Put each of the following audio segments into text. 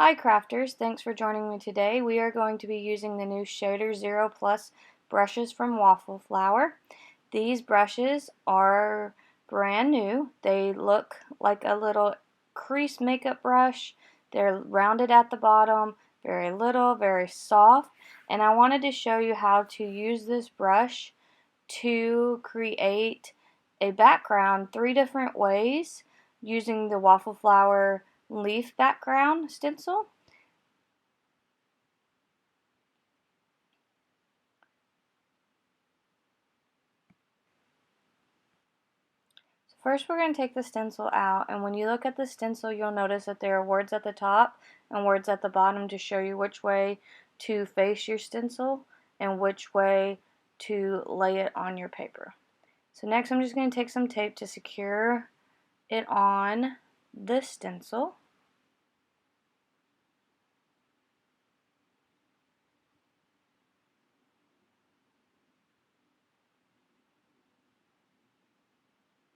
Hi crafters, thanks for joining me today. We are going to be using the new Shader Zero Plus brushes from WaffleFlower. These brushes are brand new. They look like a little crease makeup brush. They're rounded at the bottom, very little, very soft, and I wanted to show you how to use this brush to create a background 3 different ways using the WaffleFlower leaf background stencil. First we're going to take the stencil out, and when you look at the stencil you'll notice that there are words at the top and words at the bottom to show you which way to face your stencil and which way to lay it on your paper. So next I'm just going to take some tape to secure it on this stencil.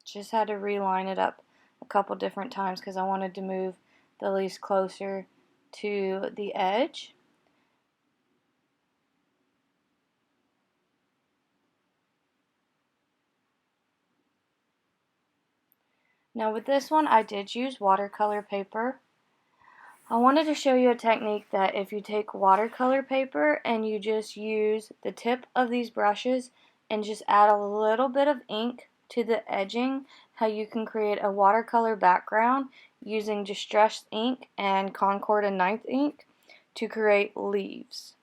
Just had to reline it up a couple different times because I wanted to move the leaves closer to the edge. Now with this one I did use watercolor paper. I wanted to show you a technique that if you take watercolor paper and you just use the tip of these brushes and just add a little bit of ink to the edging, how you can create a watercolor background using distressed ink and Concord and 9th ink to create leaves.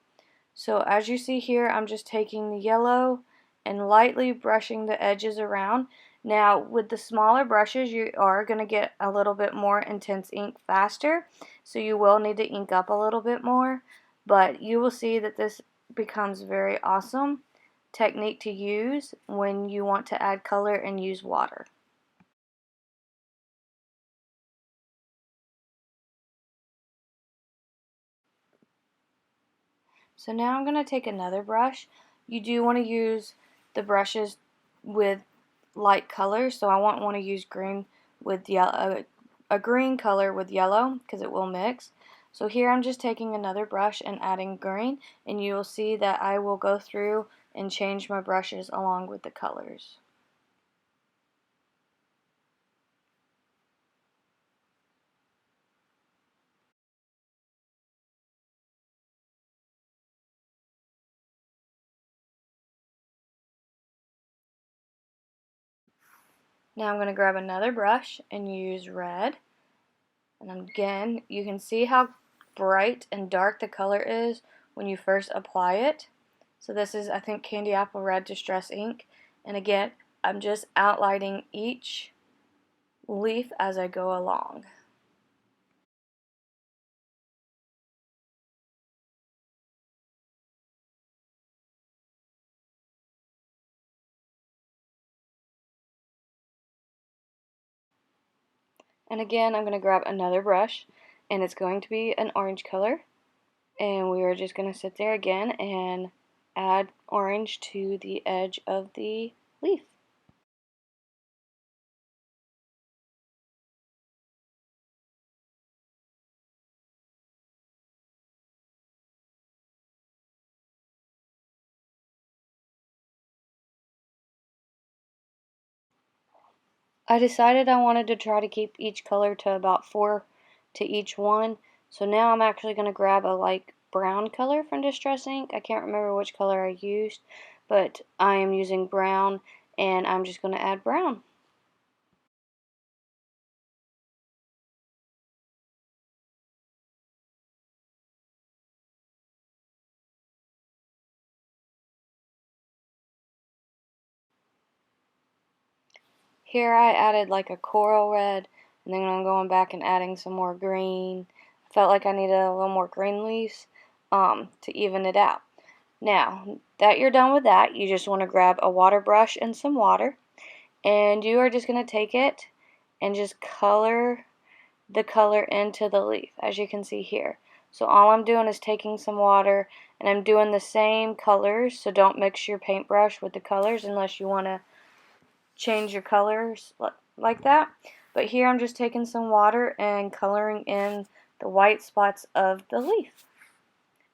So as you see here, I'm just taking the yellow and lightly brushing the edges around. Now with the smaller brushes you are going to get a little bit more intense ink faster, so you will need to ink up a little bit more, but you will see that this becomes very awesome technique to use when you want to add color and use water. So now I'm going to take another brush. You do want to use the brushes with light colors, so I won't want to use green with yellow, a green color with yellow because it will mix. So here I'm just taking another brush and adding green, and you will see that I will go through and change my brushes along with the colors. Now I'm going to grab another brush and use red, and again you can see how bright and dark the color is when you first apply it. So this is, I think, Candy Apple Red Distress ink, and again I'm just outlining each leaf as I go along. And again I'm going to grab another brush, and it's going to be an orange color, and we are just going to sit there again and add orange to the edge of the leaf. I decided I wanted to try to keep each color to about 4 to each one. So now I'm actually going to grab a light brown color from Distress Ink. I can't remember which color I used, but I am using brown, and I'm just going to add brown. Here I added like a coral red, and then I'm going back and adding some more green. I felt like I needed a little more green leaves to even it out. Now that you're done with that, you just want to grab a water brush and some water, and you are just going to take it and just color the color into the leaf, as you can see here. So all I'm doing is taking some water, and I'm doing the same colors, so don't mix your paintbrush with the colors unless you want to change your colors like that. But here I'm just taking some water and coloring in the white spots of the leaf.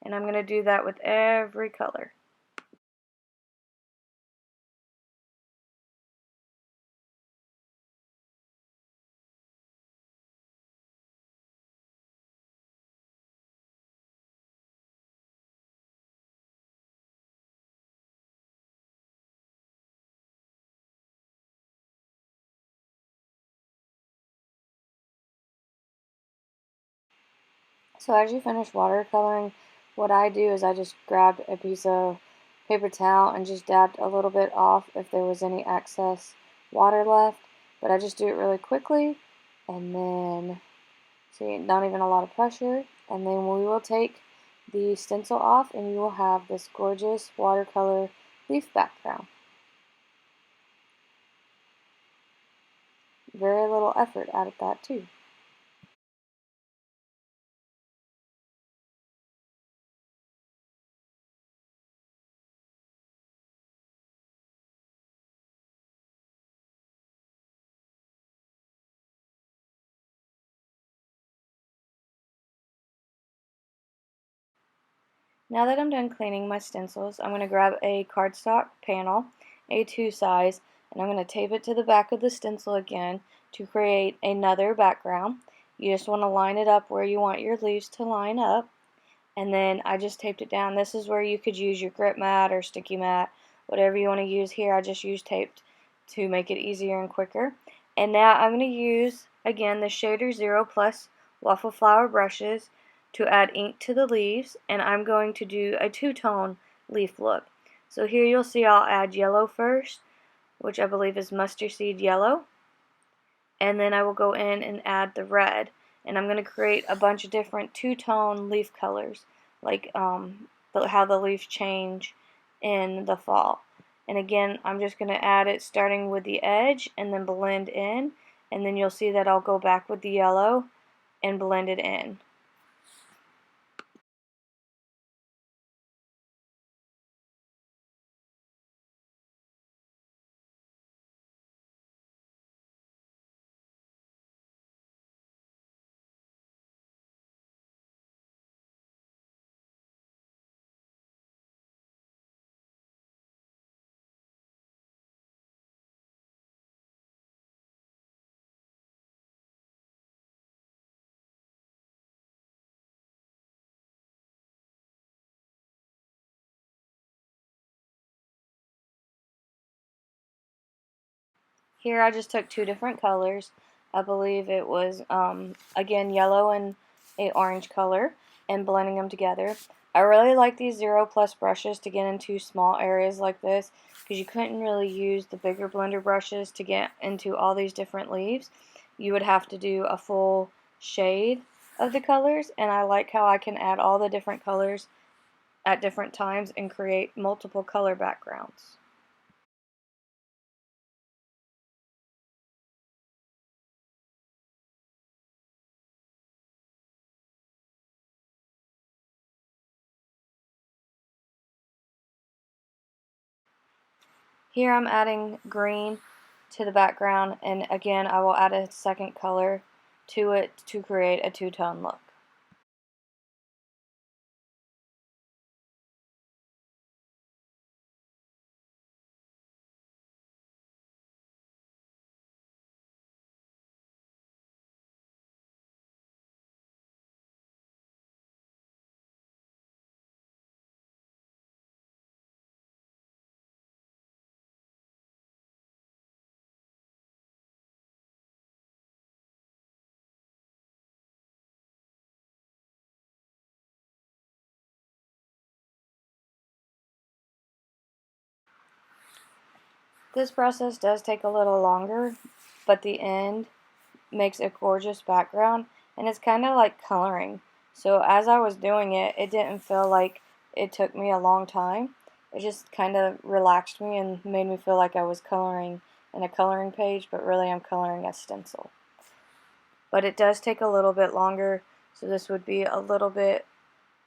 And I'm going to do that with every color. So as you finish watercoloring, what I do is I just grabbed a piece of paper towel and just dabbed a little bit off if there was any excess water left. But I just do it really quickly, and then, see, not even a lot of pressure. And then we will take the stencil off and you will have this gorgeous watercolor leaf background. Very little effort out of that too. Now that I'm done cleaning my stencils, I'm going to grab a cardstock panel, A2 size, and I'm going to tape it to the back of the stencil again to create another background. You just want to line it up where you want your leaves to line up, and then I just taped it down. This is where you could use your grip mat or sticky mat, whatever you want to use here. I just use tape to make it easier and quicker. And now I'm going to use, again, the Shader Zero Plus WaffleFlower brushes to add ink to the leaves, and I'm going to do a two-tone leaf look. So here you'll see I'll add yellow first, which I believe is mustard seed yellow, and then I will go in and add the red, and I'm going to create a bunch of different two-tone leaf colors, like how the leaves change in the fall. And again, I'm just going to add it starting with the edge and then blend in, and then you'll see that I'll go back with the yellow and blend it in. Here I just took two different colors. I believe it was, again, yellow and a orange color, and blending them together. I really like these Zero Plus brushes to get into small areas like this, because you couldn't really use the bigger blender brushes to get into all these different leaves. You would have to do a full shade of the colors, and I like how I can add all the different colors at different times and create multiple color backgrounds. Here I'm adding green to the background, and again I will add a second color to it to create a two-tone look. This process does take a little longer, but the end makes a gorgeous background, and it's kind of like coloring. So as I was doing it, it didn't feel like it took me a long time. It just kind of relaxed me and made me feel like I was coloring in a coloring page, but really I'm coloring a stencil. But it does take a little bit longer, so this would be a little bit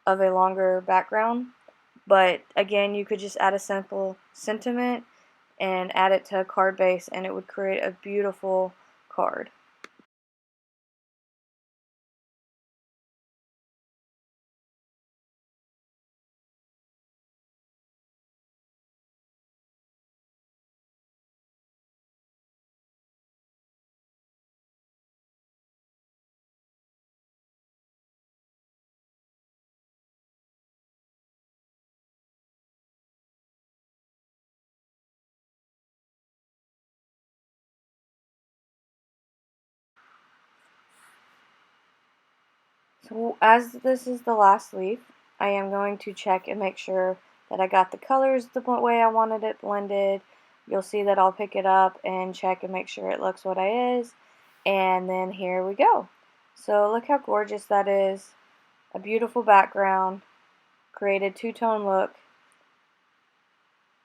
of a longer background. But again, you could just add a simple sentiment and add it to a card base, and it would create a beautiful card. as this is the last leaf, I am going to check and make sure that I got the colors the way I wanted it blended. You'll see that I'll pick it up and check and make sure it looks what it is. And then here we go. So look how gorgeous that is. A beautiful background, created two-tone look,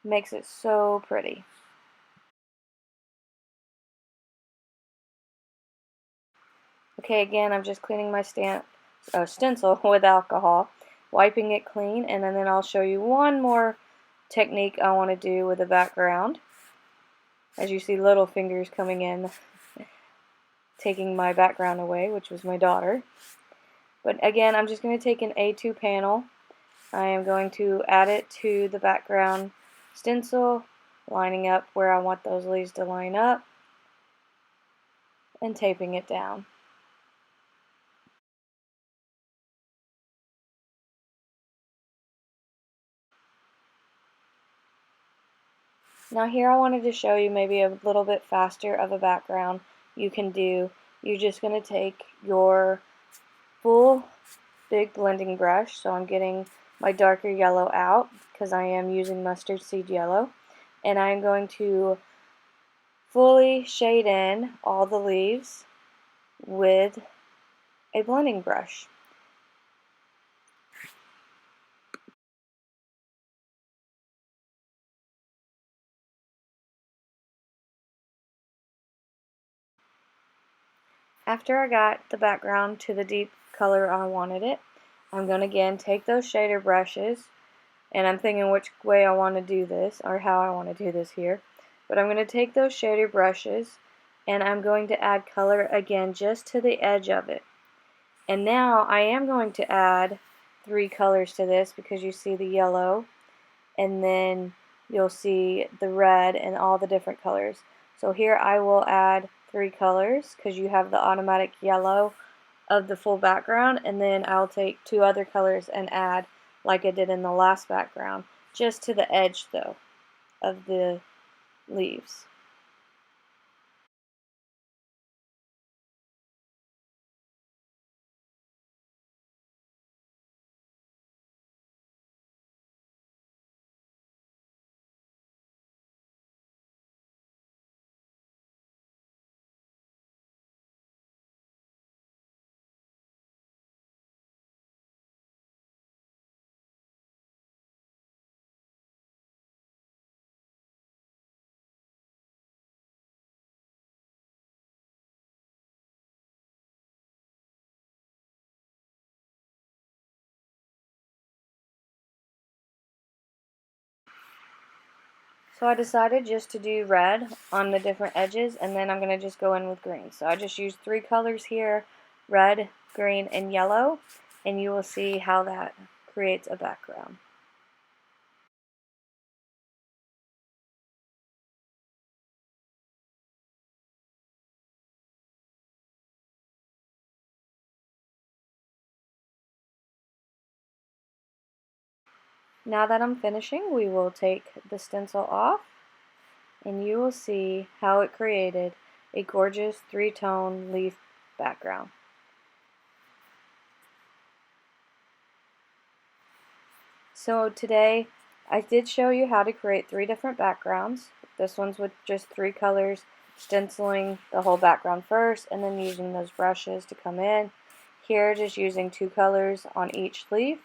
makes it so pretty. Okay, again, I'm just cleaning my stencil with alcohol, wiping it clean, and then I'll show you one more technique I want to do with the background. As you see, little fingers coming in, taking my background away, which was my daughter. But again, I'm just going to take an A2 panel. I am going to add it to the background stencil, lining up where I want those leaves to line up, and taping it down. Now here I wanted to show you maybe a little bit faster of a background you can do. You're just going to take your full big blending brush, so I'm getting my darker yellow out because I am using mustard seed yellow, and I'm going to fully shade in all the leaves with a blending brush. After I got the background to the deep color I wanted it, I'm going to again take those shader brushes, and I'm thinking which way I want to do this, or how I want to do this here. But I'm going to take those shader brushes, and I'm going to add color again just to the edge of it. And now I am going to add 3 colors to this, because you see the yellow, and then you'll see the red and all the different colors. So here I will add 3 colors because you have the automatic yellow of the full background, and then I'll take 2 other colors and add like I did in the last background, just to the edge though of the leaves. So I decided just to do red on the different edges, and then I'm going to just go in with green. So I just used 3 colors here, red, green, and yellow, and you will see how that creates a background. Now that I'm finishing, we will take the stencil off, and you will see how it created a gorgeous 3-tone leaf background. So today I did show you how to create 3 different backgrounds. This one's with just 3 colors, stenciling the whole background first and then using those brushes to come in. Here just using 2 colors on each leaf,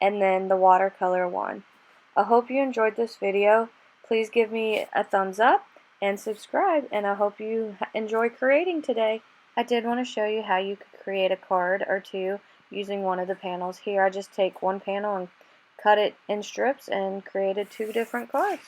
and then the watercolor one. I hope you enjoyed this video. Please give me a thumbs up and subscribe, and I hope you enjoy creating today. I did want to show you how you could create a card or 2 using one of the panels. Here I just take one panel and cut it in strips and created 2 different cards.